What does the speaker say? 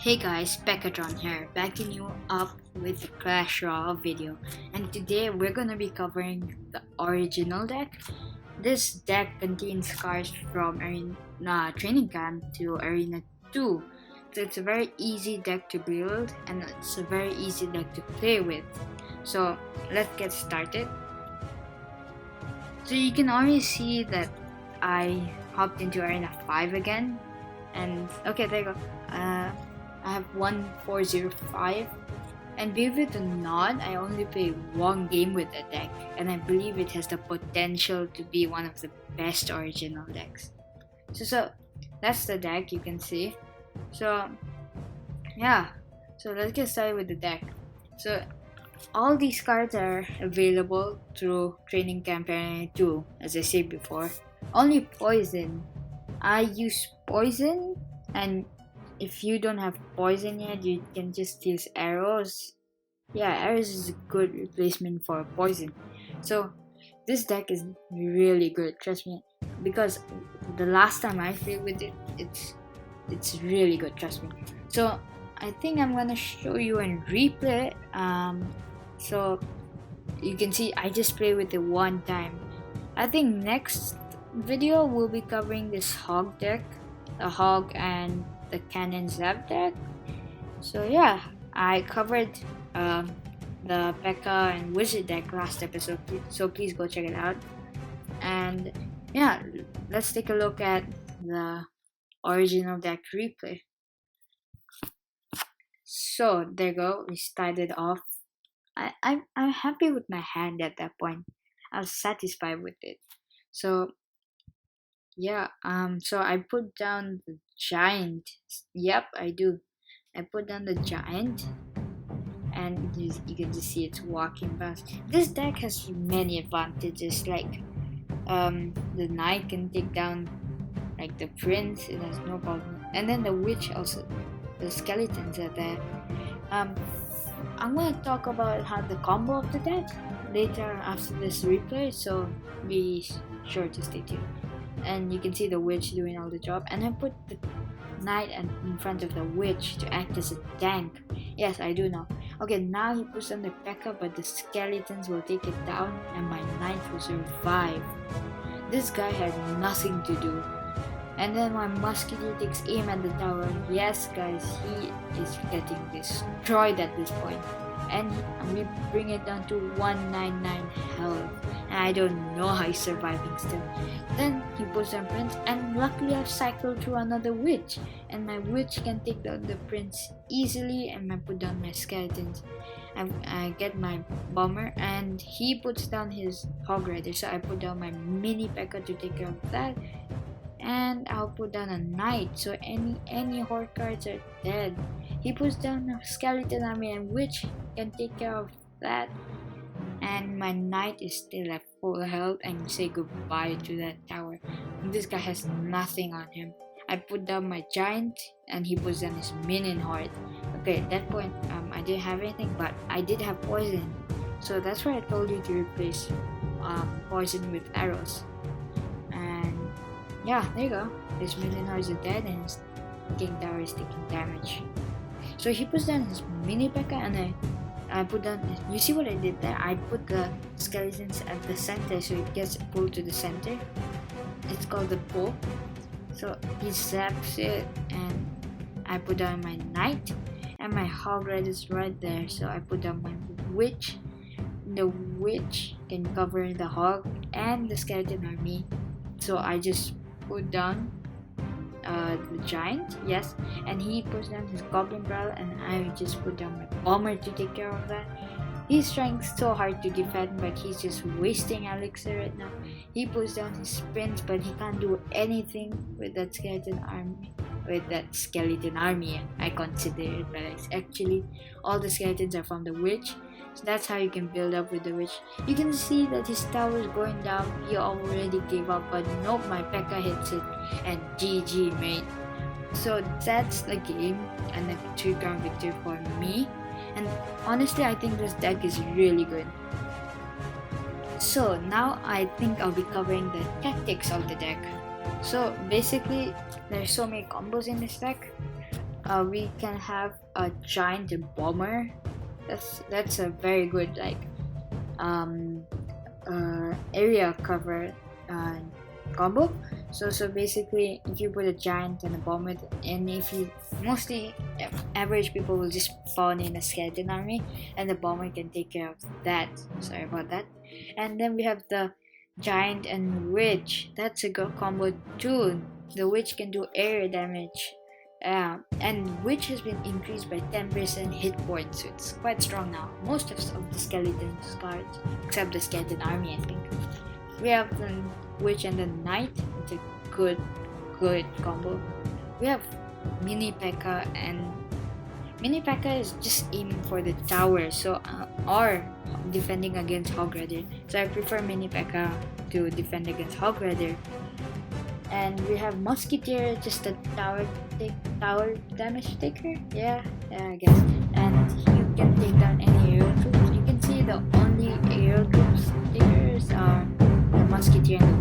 Hey guys, PekkaTron here, backing you up with the Clash Royale video, and today we're gonna be covering the original deck. This deck contains cards from Arena Training Camp to Arena 2, so it's a very easy deck to build and it's a very easy deck to play with. So let's get started. So you can already see that I hopped into Arena 5 again, and okay, there you go. I have 1405, and believe it or not, I only play one game with the deck, and I believe it has the potential to be one of the best original decks. So that's the deck you can see. So yeah, so let's get started with the deck. So all these cards are available through Training Camp Arena 2, as I said before. Only poison. I use poison, and if you don't have poison yet, you can just use arrows. Yeah, arrows is a good replacement for poison. So this deck is really good, trust me. Because the last time I played with it, it's really good, trust me. So I think I'm gonna show you and replay. So you can see I just played with it one time. I think next video we'll be covering this hog deck, the hog and the cannon zap deck. So yeah, I covered the P.E.K.K.A and wizard deck last episode, so please go check it out. And yeah, let's take a look at the original deck replay. So there you go, we started off. I'm happy with my hand at that point. I was satisfied with it. So yeah, so I put down the giant. Yep, I do. I put down the giant, and you can just see it's walking past. This deck has many advantages, like the knight can take down like the prince, it has no problem. And then the witch also, the skeletons are there. I'm gonna talk about how the combo of the deck later after this replay, so be sure to stay tuned. And you can see the witch doing all the job, and I put the knight in front of the witch to act as a tank. Yes, I do know. Okay, now he puts on the P.E.K.K.A, but the skeletons will take it down and my knight will survive. This guy had nothing to do. And then my musketeer takes aim at the tower. Yes guys, he is getting destroyed at this point. And we bring it down to 199 health. And I don't know how he's surviving still. Then he puts down prince, and luckily I've cycled through another witch. And my witch can take down the prince easily, and I put down my skeletons. I get my bomber, and he puts down his hog rider. So I put down my mini P.E.K.K.A to take care of that. And I'll put down a knight, so any horde cards are dead. He puts down a skeleton army, and witch can take care of that. And my knight is still at full health, and say goodbye to that tower. And this guy has nothing on him. I put down my giant, and he puts down his minion horde. Okay, at that point, I didn't have anything, but I did have poison. So that's why I told you to replace poison with arrows. Yeah, there you go. His minion hordes are dead and his king tower is taking damage. So he puts down his mini P.E.K.K.A and I put down. You see what I did there? I put the skeletons at the center so it gets pulled to the center. It's called the pull. So he zaps it and I put down my knight and my hog rider is right there. So I put down my witch. The witch can cover the hog and the skeleton army. So I just put down the giant, yes, and he puts down his goblin barrel, and I just put down my bomber to take care of that. He's trying so hard to defend, but he's just wasting elixir right now. He puts down his prince, but he can't do anything with that skeleton army. I consider it, but it's actually all the skeletons are from the witch. So that's how you can build up with the witch. You can see that his tower is going down. He already gave up, but nope, my P.E.K.K.A hits it, and GG mate. So that's the game, and a 3-round victory for me. And honestly, I think this deck is really good. So now I think I'll be covering the tactics of the deck. So basically, there's so many combos in this deck. we can have a giant bomber. That's a very good like um, area cover uh, combo. So basically, if you put a giant and a bomber, and if you mostly average people will just spawn in a skeleton army, and the bomber can take care of that. Sorry about that. And then we have the giant and witch. That's a good combo too. The witch can do air damage. And witch has been increased by 10% hit points, so it's quite strong now. Most of the skeleton cards, except the skeleton army, I think. We have the witch and the knight. It's a good combo. We have mini P.E.K.K.A. and mini P.E.K.K.A. is just aiming for the tower, so or defending against Hog Rider. So I prefer mini P.E.K.K.A. to defend against Hog Rider. And we have Musketeer, just a tower damage taker. Yeah, I guess. And you can take down any aerial troops. You can see the only aerial troops takers are the Musketeer and the